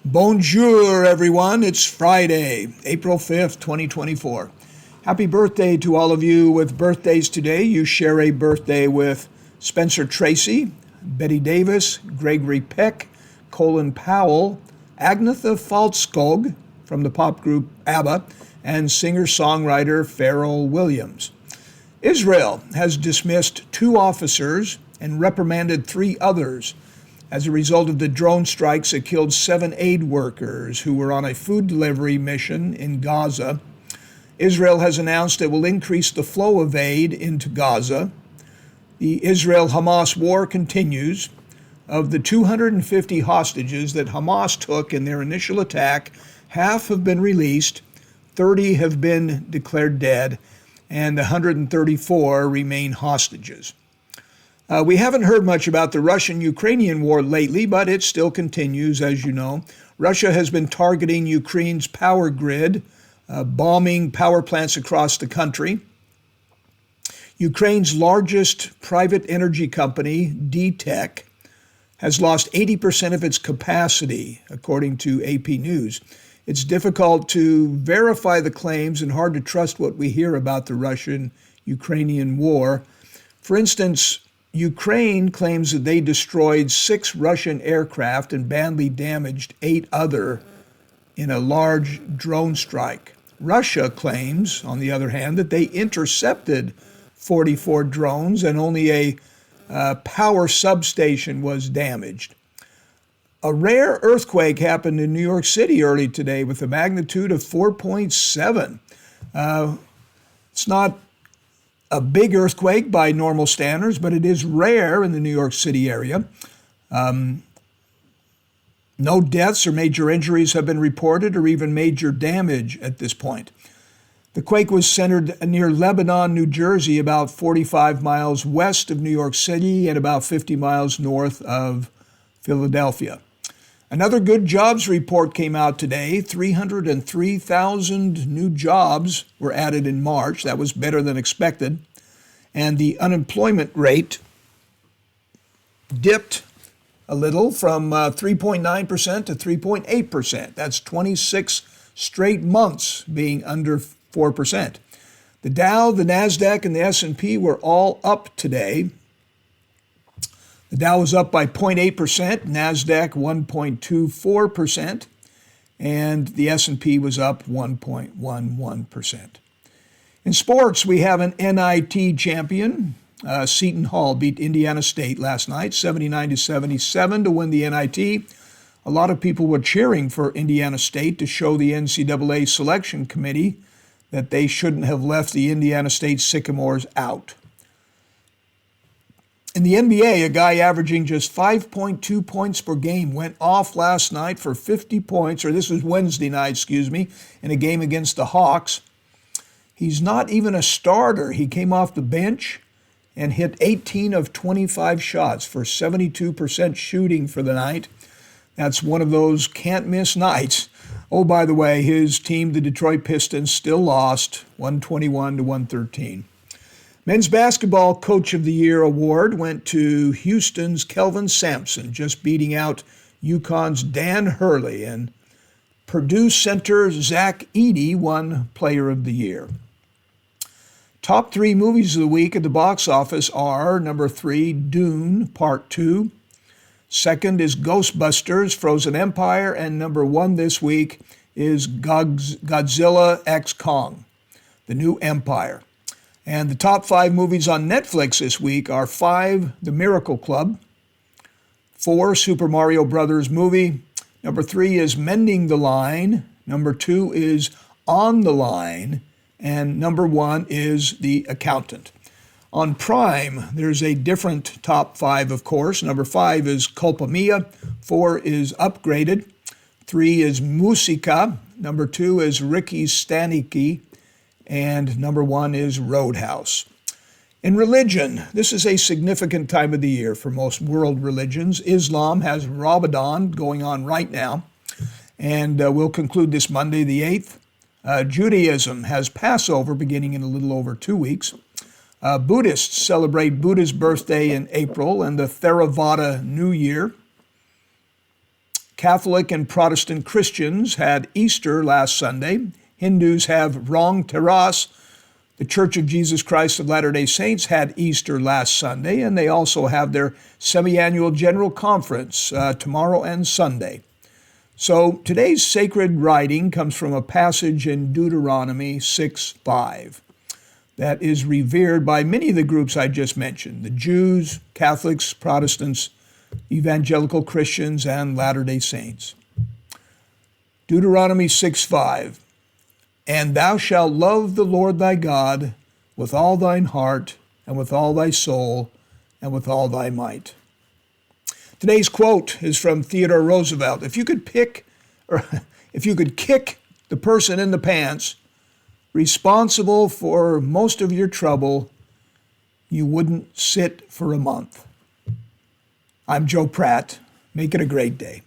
Bonjour, everyone. It's Friday, April 5th, 2024. Happy birthday to all of you with birthdays today. You share a birthday with Spencer Tracy, Betty Davis, Gregory Peck, Colin Powell, Agnetha Faltskog from the pop group ABBA, and singer-songwriter Pharrell Williams. Israel has dismissed 2 officers and reprimanded 3 others as a result of the drone strikes that killed 7 aid workers who were on a food delivery mission in Gaza. Israel has announced it will increase the flow of aid into Gaza. The Israel-Hamas war continues. Of the 250 hostages that Hamas took in their initial attack, half have been released, 30 have been declared dead, and 134 remain hostages. We haven't heard much about the Russian-Ukrainian war lately, but it still continues, as you know. Russia has been targeting Ukraine's power grid, bombing power plants across the country. Ukraine's largest private energy company, DTEK, has lost 80% of its capacity, according to AP News. It's difficult to verify the claims and hard to trust what we hear about the Russian-Ukrainian war. For instance, Ukraine claims that they destroyed 6 Russian aircraft and badly damaged 8 other in a large drone strike. Russia claims, on the other hand, that they intercepted 44 drones and only a power substation was damaged. A rare earthquake happened in New York City early today with a magnitude of 4.7. It's not a big earthquake by normal standards, but it is rare in the New York City area. No deaths or major injuries have been reported or even major damage at this point. The quake was centered near Lebanon, New Jersey, about 45 miles west of New York City and about 50 miles north of Philadelphia. Another good jobs report came out today. 303,000 new jobs were added in March. That was better than expected. And the unemployment rate dipped a little from 3.9% to 3.8%. That's 26 straight months being under 4%. The Dow, the NASDAQ, and the S&P were all up today. The Dow was up by 0.8%, NASDAQ 1.24%, and the S&P was up 1.11%. In sports, we have an NIT champion. Seton Hall beat Indiana State last night, 79-77 to win the NIT. A lot of people were cheering for Indiana State to show the NCAA selection committee that they shouldn't have left the Indiana State Sycamores out. In the NBA, a guy averaging just 5.2 points per game went off last night for 50 points, or this was Wednesday night, in a game against the Hawks. He's not even a starter. He came off the bench and hit 18 of 25 shots for 72% shooting for the night. That's one of those can't-miss nights. Oh, by the way, his team, the Detroit Pistons, still lost 121-113. Men's Basketball Coach of the Year award went to Houston's Kelvin Sampson, just beating out UConn's Dan Hurley, and Purdue center Zach Edey won Player of the Year. Top 3 movies of the week at the box office are number 3, Dune, Part 2. Second is Ghostbusters, Frozen Empire. And number 1 this week is Godzilla x Kong, The New Empire. And the top 5 movies on Netflix this week are 5, The Miracle Club. 4, Super Mario Brothers movie. Number 3 is Mending the Line. Number 2 is On the Line. And number 1 is The Accountant. On Prime, there's a different top 5, of course. Number 5 is Culpa Mia. 4 is Upgraded. 3 is Musica. Number 2 is Ricky Stanicky. And number 1 is Roadhouse. In religion, this is a significant time of the year for most world religions. Islam has Ramadan going on right now, and we'll conclude this Monday the 8th. Judaism has Passover beginning in a little over 2 weeks. Buddhists celebrate Buddha's birthday in April and the Theravada New Year. Catholic and Protestant Christians had Easter last Sunday. Hindus have Rong Teras. The Church of Jesus Christ of Latter-day Saints had Easter last Sunday, and they also have their semi-annual General Conference tomorrow and Sunday. So today's sacred writing comes from a passage in Deuteronomy 6:5 that is revered by many of the groups I just mentioned, the Jews, Catholics, Protestants, Evangelical Christians, and Latter-day Saints. Deuteronomy 6:5, "And thou shalt love the Lord thy God with all thine heart, and with all thy soul, and with all thy might." Today's quote is from Theodore Roosevelt. If you could kick the person in the pants responsible for most of your trouble, you wouldn't sit for a month. I'm Joe Pratt. Make it a great day.